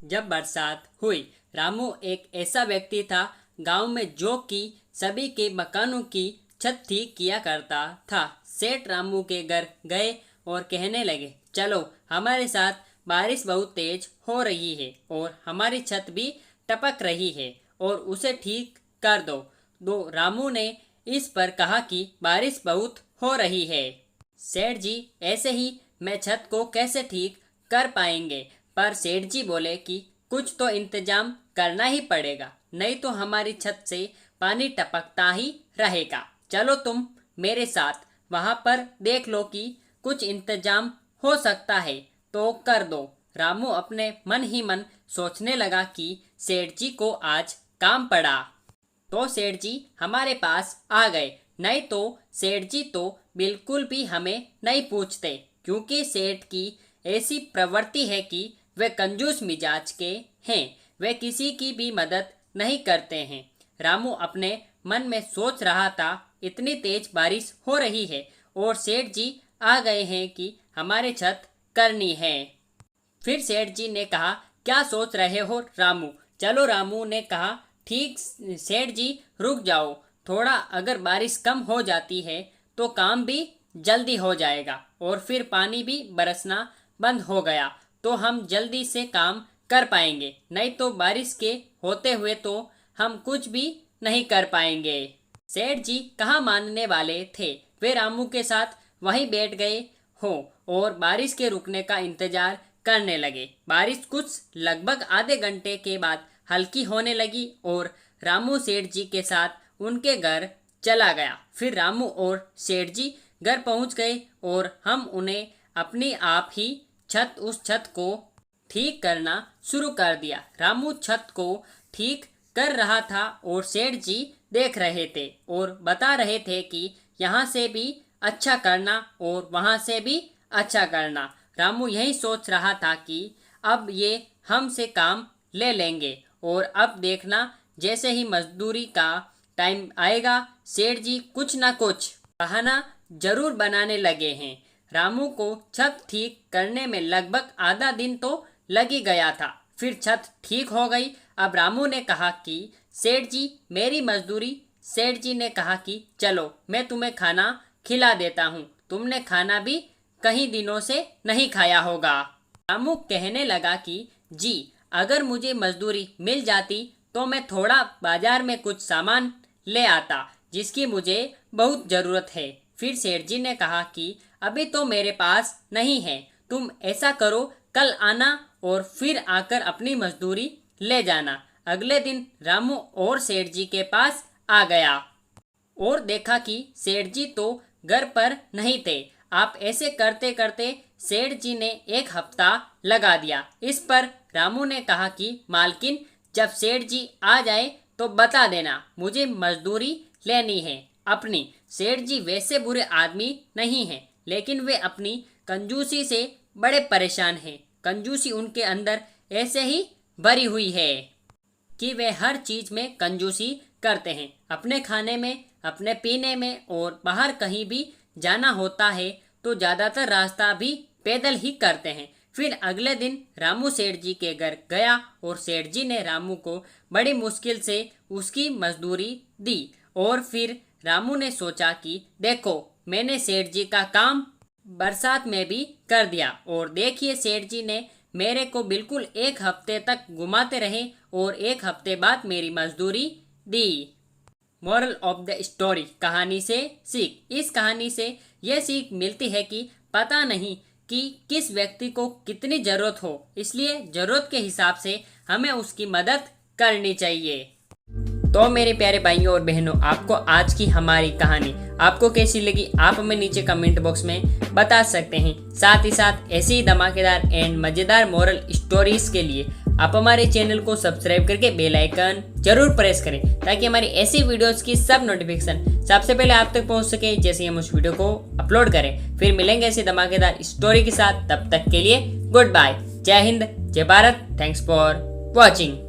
जब बरसात हुई। रामू एक ऐसा व्यक्ति था गांव में जो कि सभी के मकानों की छत ठीक किया करता था। सेठ रामू के घर गए और कहने लगे, चलो हमारे साथ, बारिश बहुत तेज हो रही है और हमारी छत भी टपक रही है और उसे ठीक कर दो। रामू ने इस पर कहा कि बारिश बहुत हो रही है सेठ जी, ऐसे ही मैं छत को कैसे ठीक कर पाएंगे। पर सेठ जी बोले कि कुछ तो इंतजाम करना ही पड़ेगा, नहीं तो हमारी छत से पानी टपकता ही रहेगा। चलो तुम मेरे साथ, वहां पर देख लो कि कुछ इंतजाम हो सकता है तो कर दो। रामू अपने मन ही मन सोचने लगा कि सेठ जी को आज काम पड़ा तो सेठ जी हमारे पास आ गए, नहीं तो सेठ जी तो बिल्कुल भी हमें नहीं पूछते, क्योंकि सेठ की ऐसी प्रवृत्ति है कि वे कंजूस मिजाज के हैं। वे किसी की भी मदद नहीं करते हैं। रामू अपने मन में सोच रहा था, इतनी तेज बारिश हो रही है और सेठ जी आ गए हैं कि हमारे छत करनी है। फिर सेठ जी ने कहा, क्या सोच रहे हो रामू? चलो रामू ने कहा, ठीक सेठ जी, रुक जाओ थोड़ा, अगर बारिश कम हो जाती है तो काम भी जल्दी हो जाएगा और फिर पानी भी बरसना बंद हो गया तो हम जल्दी से काम कर पाएंगे, नहीं तो बारिश के होते हुए तो हम कुछ भी नहीं कर पाएंगे। सेठ जी कहाँ मानने वाले थे। वे रामू के साथ वहीं बैठ गए हो और बारिश के रुकने का इंतजार करने लगे। बारिश कुछ लगभग आधे घंटे के बाद हल्की होने लगी और रामू सेठ जी के साथ उनके घर चला गया। फिर रामू और सेठ जी घर पहुंच गए और हम उन्हें अपनी आप ही उस छत को ठीक करना शुरू कर दिया। रामू छत को ठीक कर रहा था और सेठ जी देख रहे थे और बता रहे थे कि यहाँ से भी अच्छा करना और वहाँ से भी अच्छा करना। रामू यही सोच रहा था कि अब ये हमसे काम ले लेंगे और अब देखना, जैसे ही मजदूरी का टाइम आएगा सेठ जी कुछ ना कुछ बहाना जरूर बनाने लगे हैं। रामू को छत ठीक करने में लगभग आधा दिन तो लग ही गया था। फिर छत ठीक हो गई। अब रामू ने कहा कि सेठ जी मेरी मजदूरी। सेठ जी ने कहा कि चलो मैं तुम्हें खाना खिला देता हूँ, तुमने खाना भी कई दिनों से नहीं खाया होगा। रामू कहने लगा कि जी, अगर मुझे मजदूरी मिल जाती तो मैं थोड़ा बाजार में कुछ सामान ले आता जिसकी मुझे बहुत ज़रूरत है। फिर सेठ जी ने कहा कि अभी तो मेरे पास नहीं है, तुम ऐसा करो कल आना और फिर आकर अपनी मजदूरी ले जाना। अगले दिन रामू और सेठ जी के पास आ गया और देखा कि सेठ जी तो घर पर नहीं थे। आप ऐसे करते करते सेठ जी ने एक हफ्ता लगा दिया। इस पर रामू ने कहा कि मालकिन, जब सेठ जी आ जाए तो बता देना, मुझे मजदूरी लेनी है अपनी। सेठ जी वैसे बुरे आदमी नहीं हैं, लेकिन वे अपनी कंजूसी से बड़े परेशान हैं। कंजूसी उनके अंदर ऐसे ही भरी हुई है कि वे हर चीज में कंजूसी करते हैं। अपने खाने में, अपने पीने में और बाहर कहीं भी जाना होता है तो ज़्यादातर रास्ता भी पैदल ही करते हैं। फिर अगले दिन रामू सेठ जी के घर गया और सेठ जी ने रामू को बड़ी मुश्किल से उसकी मजदूरी दी। और फिर रामू ने सोचा कि देखो, मैंने सेठ जी का काम बरसात में भी कर दिया और देखिए सेठ जी ने मेरे को बिल्कुल एक हफ्ते तक घुमाते रहे और एक हफ्ते बाद मेरी मजदूरी दी। मोरल ऑफ द स्टोरी, कहानी से सीख। इस कहानी से यह सीख मिलती है कि पता नहीं कि किस व्यक्ति को कितनी ज़रूरत हो, इसलिए ज़रूरत के हिसाब से हमें उसकी मदद करनी चाहिए। तो मेरे प्यारे भाइयों और बहनों, आपको आज की हमारी कहानी आपको कैसी लगी आप हमें नीचे कमेंट बॉक्स में बता सकते हैं। साथ ही साथ ऐसी ही धमाकेदार एंड मज़ेदार मोरल स्टोरीज के लिए आप हमारे चैनल को सब्सक्राइब करके बेल आइकन जरूर प्रेस करें, ताकि हमारी ऐसी वीडियोस की सब नोटिफिकेशन सबसे पहले आप तक पहुंच सके जैसे हम उस वीडियो को अपलोड करें। फिर मिलेंगे ऐसी धमाकेदार स्टोरी के साथ, तब तक के लिए गुड बाय। जय हिंद, जय भारत। Thanks for watching.